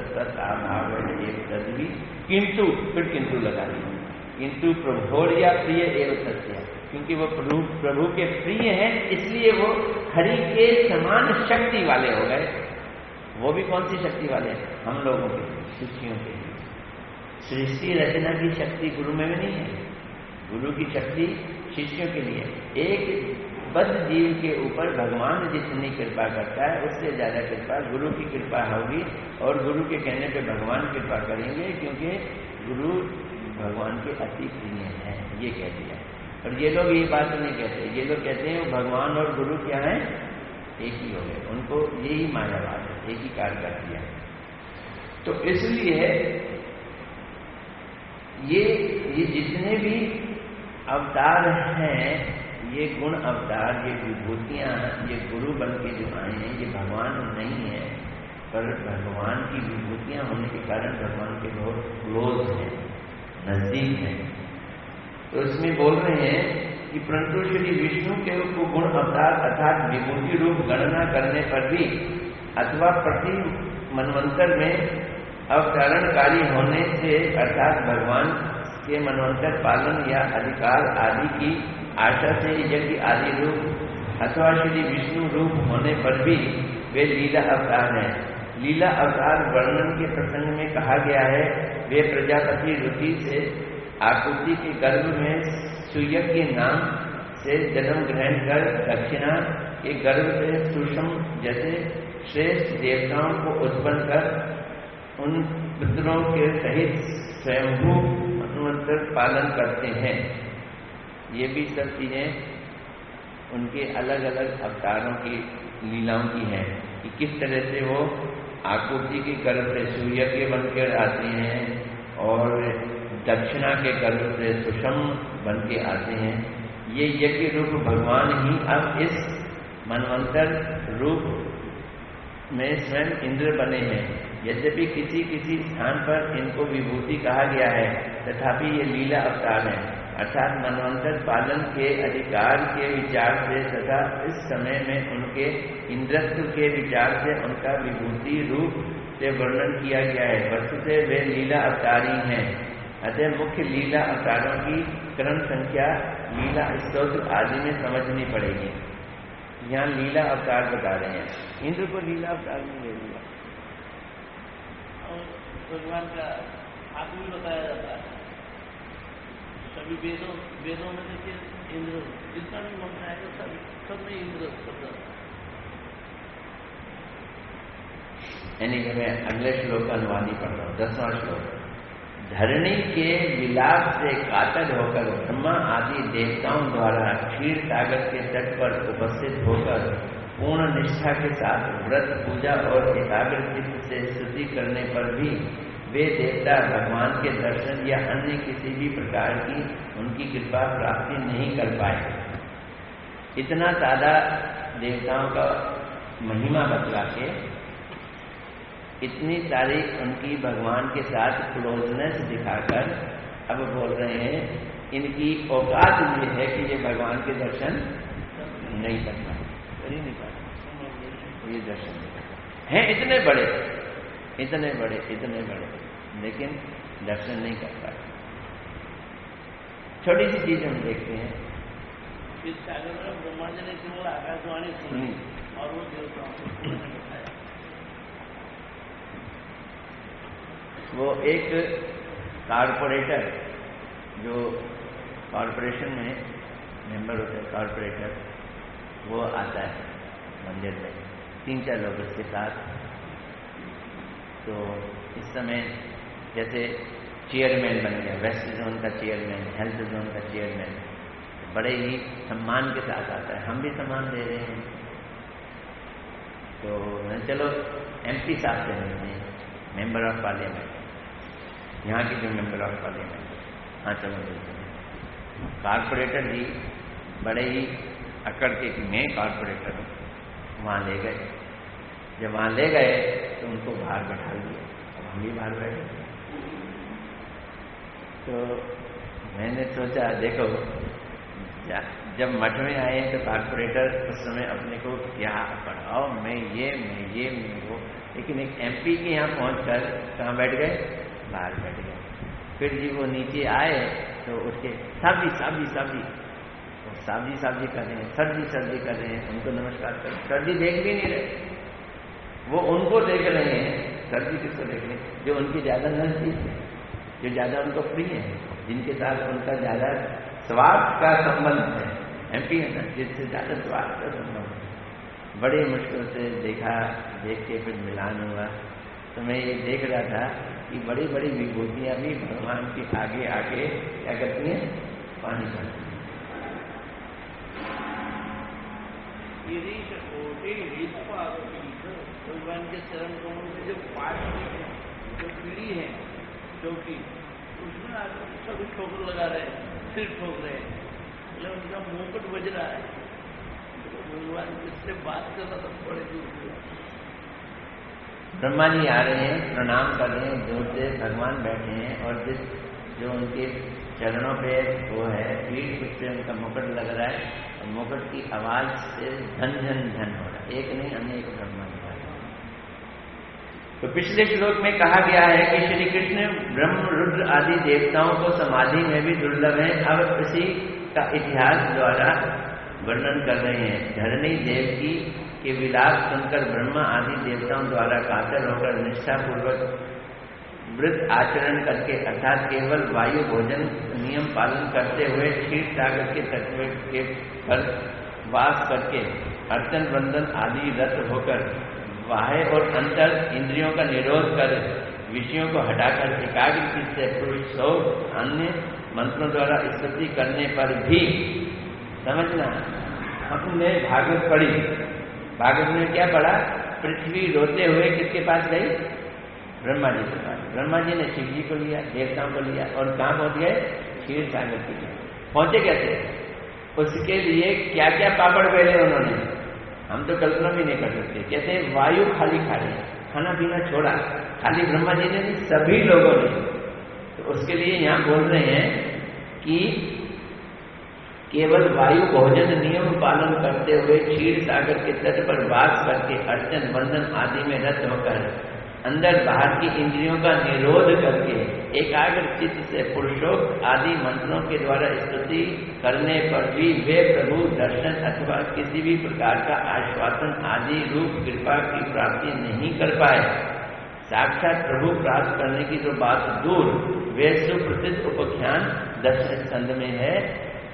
एक तद्वी, किंतु फिर किंतु लगा दी, किंतु प्रभोर्या प्रिय एवं सत्य, क्योंकि वो प्रभु के प्रिय हैं, इसलिए वो हरि के समान शक्ति वाले हो गए। वो भी कौन सी शक्ति वाले हैं? हम लोगों के, शिष्यों के लिए। सृष्टि रचना की शक्ति गुरु में भी नहीं है, गुरु की शक्ति शिष्यों के लिए। एक बद्ध जीव के ऊपर भगवान जितनी कृपा करता है, उससे ज्यादा कृपा गुरु की कृपा होगी, और गुरु के कहने पे भगवान कृपा करेंगे, क्योंकि गुरु भगवान के अति प्रिय है, ये कह दिया। और ये लोग ये बात नहीं कहते, ये लोग कहते हैं भगवान और गुरु क्या है? एक ही हो गए। उनको यही मायावाद है, एक ही कार्य कर दिया। तो इसलिए ये जितने भी अवतार हैं, ये गुण अवतार, ये विभूतियां, ये गुरु बन के जो आए हैं, ये भगवान नहीं है, पर भगवान की विभूतियां होने के कारण भगवान के बहुत क्लोज हैं, नजदीक हैं। तो इसमें बोल रहे हैं कि परंतु श्री विष्णु के गुण अवतार अर्थात विभूति रूप गणना करने पर भी, अथवा प्रति मनवंतर में अवतरणकारी होने से, अर्थात भगवान के मनवंतर पालन या अधिकार आदि की आशा से यज्ञ आदि रूप, अथवा श्री विष्णु रूप होने पर भी वे लीला अवतार हैं। लीला अवतार वर्णन के प्रसंग में कहा गया है, वे प्रजापति ऋषि से आकृति के गर्भ में सुयज्ञ के नाम से जन्म ग्रहण कर, दक्षिणा के गर्भ से सुषम जैसे श्रेष्ठ देवताओं को उत्पन्न कर, उन पुत्रों के सहित स्वयंभू मनवंतर पालन करते हैं। ये भी सब चीजें उनके अलग अलग अवतारों की लीलाओं की हैं, कि किस तरह से वो आकृति के गर्भ से सूर्य बनकर आते हैं, और दक्षिणा के गर्भ से सुषम बन के आते हैं। ये यज्ञ रूप भगवान ही अब इस मनवंतर रूप में स्वयं इंद्र बने हैं। यद्यपि किसी किसी स्थान पर इनको विभूति कहा गया है, तथापि ये लीला अवतार है, अर्थात मनवंतर पालन के अधिकार के विचार से तथा इस समय में उनके इंद्रत्व के विचार से उनका विभूति रूप से वर्णन किया गया है। वस्तुतः वे लीला अवतारी हैं। अतः मुख्य लीला अवतारों की क्रम संख्या लीला स्तोत्र आदि में समझनी पड़ेगी। यहाँ लीला अवतार बता रहे हैं, इंद्र को लीला अवतार में ले लिया।
और भगवान का हाथ भी बताया जाता है सभी वेदों में। देखिए इंद्र जितना भी मंत्र आएगा सब में इंद्र शब्द।
यानी कि मैं अगले श्लोक का अनुवाद ही पढ़ रहा हूँ, 10वां श्लोक। धरणी के विलाप से कातर होकर ब्रह्मा आदि देवताओं द्वारा क्षीर सागर के तट पर उपस्थित होकर पूर्ण निष्ठा के साथ व्रत पूजा और एकाग्र चित्त से स्तुति करने पर भी वे देवता भगवान के दर्शन या अन्य किसी भी प्रकार की उनकी कृपा प्राप्ति नहीं कर पाए। इतना सादा देवताओं का महिमा बतला के, इतनी सारी उनकी भगवान के साथ क्लोजनेस दिखाकर अब बोल रहे हैं इनकी औकात ये है कि ये भगवान के दर्शन नहीं कर पाए, कर ही नहीं पाए। ये दर्शन नहीं कर पाए हैं, इतने बड़े इतने बड़े इतने बड़े, लेकिन दर्शन नहीं कर पाए। छोटी सी चीज हम देखते हैं,
इस सागर में ब्रह्मा जी ने केवल आकाशवाणी सुनी और वो देवताओं को बताया।
वो एक कारपोरेटर जो कॉरपोरेशन में मेंबर होता है, कॉरपोरेटर, वो आता है मंदिर में 3-4 लोग उसके साथ। तो इस समय जैसे चेयरमैन बन गया, वेस्ट जोन का चेयरमैन, हेल्थ जोन का चेयरमैन, बड़े ही सम्मान के साथ आता है। हम भी सम्मान दे रहे हैं। तो चलो MP साहब से मिलते हैं, मेंबर ऑफ पार्लियामेंट, यहाँ की जो मेंबर ऑफ पार्लियामेंट, हाँ चलो मिलते हैं। कारपोरेटर जी बड़े ही अकड़ के कि मैं कारपोरेटर हूँ, वहाँ ले गए। जब वहाँ ले गए तो उनको बाहर बैठा दिया, हम भी बाहर बैठे। तो मैंने सोचा देखो, जब मठ में आए तो कारपोरेटर उस समय अपने को क्या पढ़ाओ, मैं ये वो, लेकिन एक MP के यहाँ पहुँचकर कहाँ बैठ गए, बाहर बैठ गए। फिर जी वो नीचे आए तो उसके साहब जी कर रहे हैं, सर जी कर रहे हैं, उनको नमस्कार कर। सर जी देख भी नहीं रहे, वो उनको देख रहे हैं। सर जी किसको देख रहे हैं? जो उनकी ज्यादा नजदीक है, जो ज्यादा उनको प्रिय है, जिनके साथ उनका ज्यादा स्वार्थ का संबंध है। MP है ना, जिससे ज्यादा स्वार्थ का संबंध है। बड़ी मुश्किल से देख के फिर मिलान हुआ। तो मैं ये देख रहा था कि बड़ी बड़ी विभूतियां भी भगवान के आगे आके क्या करती हैं, पानी भरती हैं।
भगवान के चरण कमल में जो पाठ जो पीढ़ी है, क्योंकि उसमें आकर सभी ठोकर लगा रहे हैं, सिर ठोक रहे हैं, मतलब उनका मुकुट बज रहा है। तो भगवान जिससे बात कर रहा था बड़े दूर से
ब्रह्मा जी आ रहे हैं, प्रणाम कर रहे हैं, दूर से भगवान बैठे हैं, और जो उनके चरणों पे वो है पीठ पे उनका मुकुट लग रहा है, और मुकुट की आवाज से धन धन धन हो रहा है, एक नहीं अनेक ब्रह्मा जी। तो पिछले श्लोक में कहा गया है कि श्री कृष्ण ब्रह्म रुद्र आदि देवताओं को समाधि में भी दुर्लभ है। अब इसी का इतिहास द्वारा वर्णन कर रहे हैं। धरणी देवकी के विलाप सुनकर ब्रह्मा आदि देवताओं द्वारा कातर होकर निष्ठापूर्वक व्रत आचरण करके, अर्थात केवल वायु भोजन नियम पालन करते हुए क्षीर सागर के तट के पर वास करके अर्चन वंदन आदि रत होकर बाह्य और अंतर इंद्रियों का निरोध कर विषयों को हटाकर एकाग्र चित्त से पुरुष सौ अन्य मंत्रों द्वारा स्तुति करने पर भी, समझना, हमने भागवत पढ़ी, भागवत में क्या पढ़ा, पृथ्वी रोते हुए किसके पास गई, ब्रह्मा जी के पास। ब्रह्मा जी ने शिव जी को लिया, देवताओं को लिया, और कहाँ पहुंच गए, क्षीर सागर के लिए। पहुंचे कैसे, उसके लिए क्या क्या पापड़ बेले उन्होंने, हम तो कल्पना भी नहीं कर सकते। कहते हैं वायु खाली खा रहे, खाना पीना छोड़ा, खाली ब्रह्मा जी ने नहीं, सभी लोगों ने। तो उसके लिए यहाँ बोल रहे हैं कि केवल वायु भोजन नियम पालन करते हुए क्षीर सागर के तट पर वास करके अर्चन वंदन आदि में रत होकर अंदर बाहर की इंद्रियों का निरोध करके एकाग्र चित्त से पुरुषोक्त आदि मंत्रों के द्वारा स्तुति करने पर भी वे प्रभु दर्शन अथवा किसी भी प्रकार का आश्वासन आदि रूप कृपा की प्राप्ति नहीं कर पाए। साक्षात प्रभु प्राप्त करने की जो बात दूर, वे सुप्रसिद्ध उपाख्यान 10 स्कंद में है,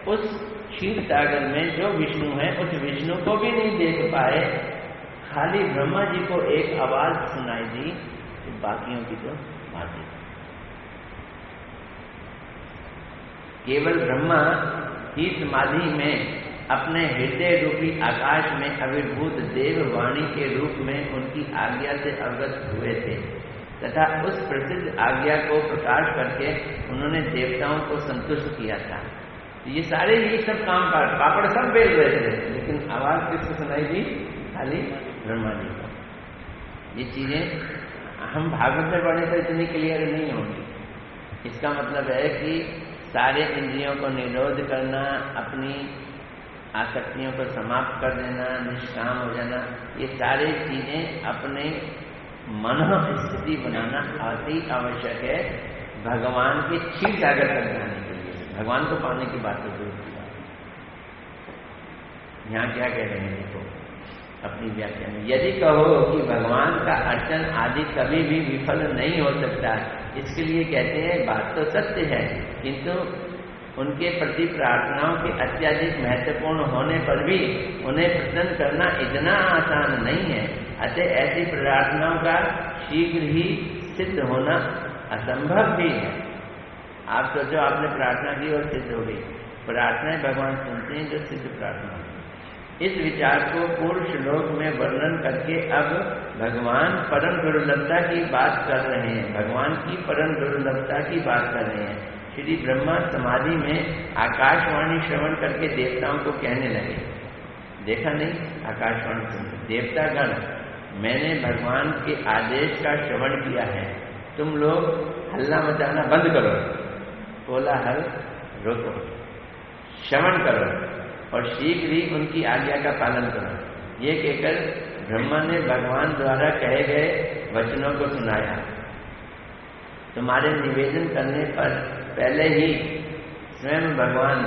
उस क्षीर सागर में जो विष्णु है उस विष्णु को भी नहीं देख पाए। खाली ब्रह्मा जी को एक आवाज सुनाई दी, तो बाकियों की तो बातें। केवल ब्रह्मा ही समाधि में अपने हृदय रूपी आकाश में अविर्भूत देव वाणी के रूप में उनकी आज्ञा से अवगत हुए थे। तथा उस प्रसिद्ध आज्ञा को प्रकाश करके उन्होंने देवताओं को संतुष्ट किया था। ये सारे ही सब काम पापड़ सब बेल रहे थे, लेकिन आवाज किसको सुनाई दी? खाली ब्रह्मा जी को। ये चीजें हम भागवत में पढ़ने तो इतनी क्लियर नहीं होंगी। इसका मतलब है कि सारे इंद्रियों को निरोध करना, अपनी आसक्तियों को समाप्त कर देना, निष्काम हो जाना, ये सारी चीजें अपने मन स्थिति बनाना अति आवश्यक है भगवान के क्षीर सागर तक जाने के लिए। भगवान को पाने की बात तो दूर की बात। यहाँ क्या कह रहे हैं देखो अपनी व्याख्या में, यदि कहो कि भगवान का अर्चन आदि कभी भी विफल नहीं हो सकता, इसके लिए कहते हैं बात तो सत्य है, किंतु उनके प्रति प्रार्थनाओं के अत्यधिक महत्वपूर्ण होने पर भी उन्हें प्रसन्न करना इतना आसान नहीं है। अतः ऐसी प्रार्थनाओं का शीघ्र ही सिद्ध होना असंभव भी है। आप सोचो आपने प्रार्थना की और सिद्ध हो गई। प्रार्थनाएं भगवान सुनते हैं जो सिद्ध प्रार्थना होती है। इस विचार को पूर्व श्लोक में वर्णन करके अब भगवान परम दुर्लभता की बात कर रहे हैं। भगवान की परम दुर्लभता की बात कर रहे हैं। श्री ब्रह्मा समाधि में आकाशवाणी श्रवण करके देवताओं को कहने लगे, देखा नहीं आकाशवाणी सुन देवतागण, मैंने भगवान के आदेश का श्रवण किया है, तुम लोग हल्ला मचाना बंद करो, कोलाहल रोको, श्रवण करो और शीघ्र ही उनकी आज्ञा का पालन करो। ये कहकर ब्रह्मा ने भगवान द्वारा कहे गए वचनों को सुनाया। तुम्हारे निवेदन करने पर पहले ही स्वयं भगवान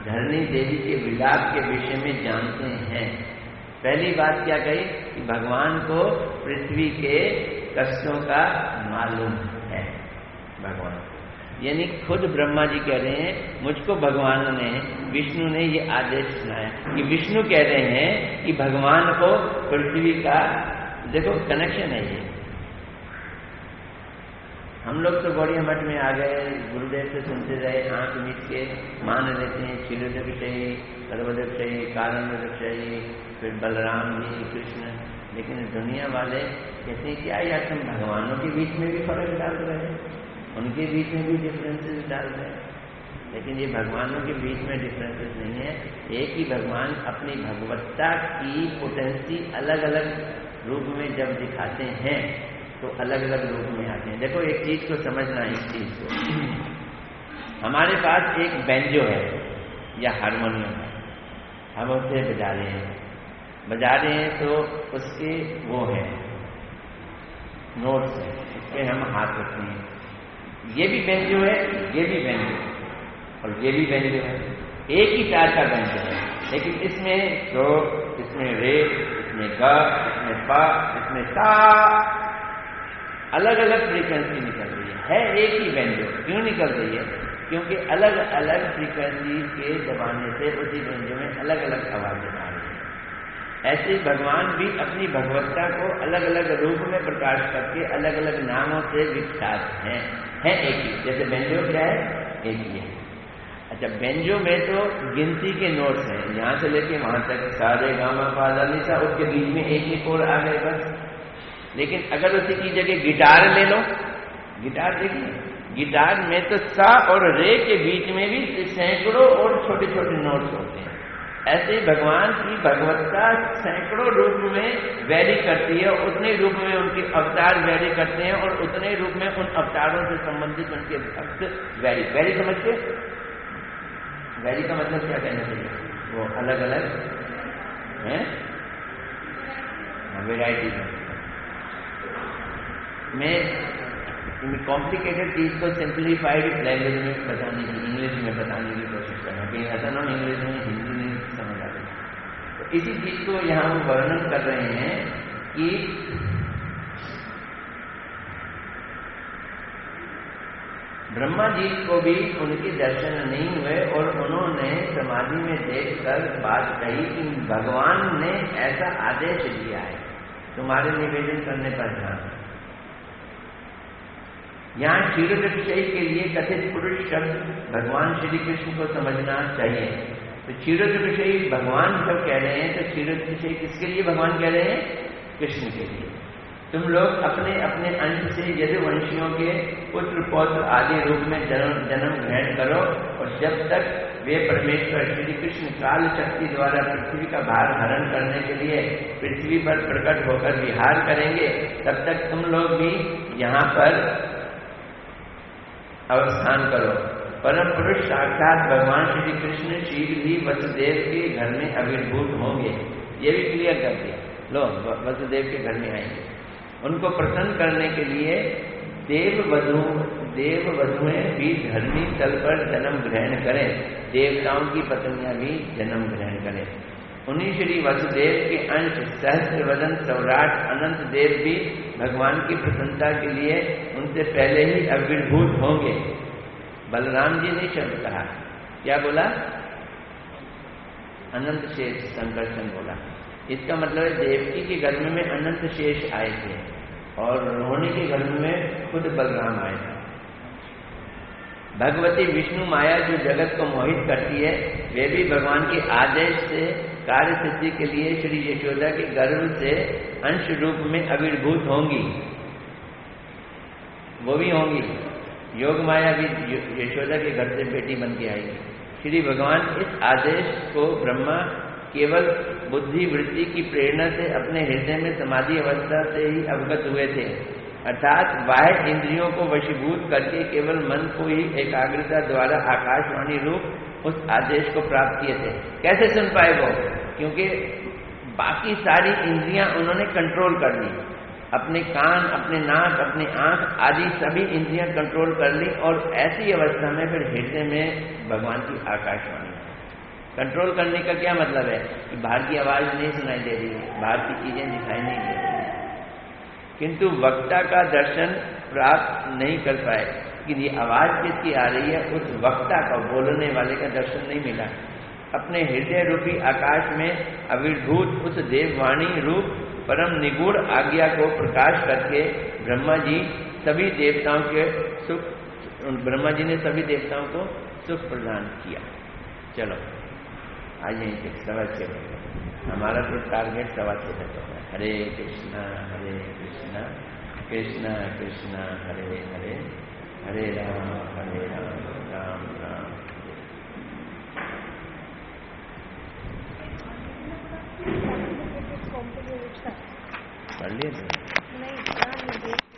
धरणी देवी के विलाप के विषय में जानते हैं। पहली बात क्या कही कि भगवान को पृथ्वी के कष्टों का मालूम है। भगवान यानी खुद ब्रह्मा जी कह रहे हैं, मुझको भगवान ने, विष्णु ने ये आदेश सुनाया कि विष्णु कह रहे हैं कि भगवान को पृथ्वी का, देखो कनेक्शन है ये। हम लोग तो गौड़िया मठ में आ गए, गुरुदेव से सुनते रहे, आंख मीच के मान लेते हैं क्षीरोदक चाहिए, सर्वोदक चाहिए, कारणोदक चाहिए, फिर बलराम जी, कृष्ण। लेकिन दुनिया वाले कहते हैं क्या यार तुम भगवानों के बीच में भी फर्क डाल रहे हैं, उनके बीच में भी डिफरेंसेस डाल रहे हैं। लेकिन ये भगवानों के बीच में डिफरेंसेस नहीं है। एक ही भगवान अपनी भगवत्ता की पोटेंसी अलग अलग रूप में जब दिखाते हैं तो अलग अलग रूप में आते हैं। देखो एक चीज को समझना, इस चीज को, हमारे पास एक बैंजो है या हारमोनियम है, हम उसे बजा रहे हैं तो उसके वो है नोट्स है, इस पे हम हाथ रखते हैं। ये भी बैंजो है, ये भी बैंजो है और ये भी बैंजो है, एक ही तार का बैंजो है, लेकिन इसमें तो, इसमें रे, इसमें ग, इसमें पा, इसमें सा, अलग अलग फ्रीक्वेंसी निकल रही है एक ही बैंजो। क्यों निकल रही है? क्योंकि अलग अलग फ्रीक्वेंसी के दबाने से उसी बैंजो में अलग अलग आवाजें आ रही है। ऐसे भगवान भी अपनी भगवत्ता को अलग अलग रूप में प्रकाश करके अलग अलग नामों से विख्यात हैं एक ही। जैसे बैंजो क्या है? एक ही है। अच्छा, बैंजो में तो गिनती के नोट्स हैं, यहाँ से लेके वहां तक, सारे गामा पा धा नि सा, उसके बीच में एक एक और आ गए बस। लेकिन अगर उसी की जगह गिटार ले लो, गिटार देखिए, गिटार में तो सा और रे के बीच में भी सैकड़ों और छोटे छोटे नोट्स होते हैं। ऐसे भगवान की भगवत्ता सैकड़ों रूप में वैरी करती है, उतने रूप में उनके अवतार वैरी करते हैं और उतने रूप में उन अवतारों से संबंधित उनके भक्त वैरी समझते। वैरी का मतलब क्या कहना चाहिए? वो अलग अलग है, वेराइटी है। मैं कॉम्प्लिकेटेड चीज को सिंप्लीफाइड लैंग्वेज में बताने की, इंग्लिश में बताने की कोशिश करना, कहीं ऐसा ना इंग्लिश में हिंदी नहीं समझ आ रही। तो इसी चीज को यहाँ हम वर्णन कर रहे हैं कि ब्रह्मा जी को भी उनके दर्शन नहीं हुए और उन्होंने समाधि में देखकर बात कही कि भगवान ने ऐसा आदेश दिया है तुम्हारे निवेदन करने पर ध्यान। यहाँ क्षीरोदक्षयी के लिए कथित पुरुष शब्द भगवान श्री कृष्ण को समझना चाहिए। तो क्षीरोदक्षयी भगवान जब कह रहे हैं तो क्षीरोदक्षयी किसके लिए भगवान कह रहे हैं? कृष्ण के लिए। तुम लोग अपने अपने अंश से यदुवंशियों के पुत्र पौत्र आदि रूप में जन्म ग्रहण करो, और जब तक वे परमेश्वर श्री कृष्ण काल शक्ति द्वारा पृथ्वी का भार हरण करने के लिए पृथ्वी पर प्रकट होकर विहार करेंगे, तब तक तुम लोग भी यहाँ पर अवस्थान करो। परम पुरुष साक्षात भगवान श्री कृष्ण शीघ्र ही वसुदेव के घर में आविर्भूत होंगे। ये भी क्लियर कर दिया, लो वसुदेव के घर में आएंगे। उनको प्रसन्न करने के लिए देव वधुएं भी धरनी तल पर जन्म ग्रहण करें, देवताओं की पत्नियां भी जन्म ग्रहण करें। उन्हीं श्री वसुदेव के अंश सहस्त्रवदन सम्राट अनंत देव भी भगवान की प्रसन्नता के लिए उनसे पहले ही आविर्भूत होंगे। बलराम जी ने शब्द कहा, क्या बोला? अनंत शेष संकर्षण बोला। इसका मतलब है देवकी के गर्भ में अनंत शेष आए थे और रोहिणी के गर्भ में खुद बलराम आए थे। भगवती विष्णु माया जो जगत को मोहित करती है, वे भी भगवान के आदेश से कार्य सिद्धि के लिए श्री यशोदा के गर्भ से अंश रूप में आविर्भूत होंगी। वो भी होंगी। योग माया भी यशोदा के घर से बेटी बन के आएगी। श्री भगवान इस आदेश को ब्रह्मा केवल बुद्धि वृत्ति की प्रेरणा से अपने हृदय में समाधि अवस्था से ही अवगत हुए थे, अर्थात बाह्य इंद्रियों को वशीभूत करके केवल मन को ही एकाग्रता द्वारा आकाशवाणी रूप उस आदेश को प्राप्त किए थे। कैसे सुन पाए वो? क्योंकि बाकी सारी इंद्रियां उन्होंने कंट्रोल कर ली, अपने कान, अपने नाक, अपने आंख आदि सभी इंद्रियां कंट्रोल कर ली, और ऐसी अवस्था में फिर हृदय में भगवान की आकाशवाणी। कंट्रोल करने का क्या मतलब है? कि बाहर की आवाज नहीं सुनाई दे रही है, बाहर की चीजें दिखाई नहीं दे रही है, किंतु वक्ता का दर्शन प्राप्त नहीं कर पाए कि ये आवाज किसकी आ रही है। उस वक्ता का, बोलने वाले का दर्शन नहीं मिला। अपने हृदय रूपी आकाश में आविर्भूत उस देववाणी रूप परम निगूढ़ आज्ञा को प्रकाश करके ब्रह्मा जी ने सभी देवताओं को सुख प्रदान किया। चलो आज यहीं से 6:15 हमारा तो टारगेट 6:15 तक होगा। हरे कृष्णा कृष्णा कृष्णा हरे हरे, हरे राम राम राम। पढ़ लिए? नहीं।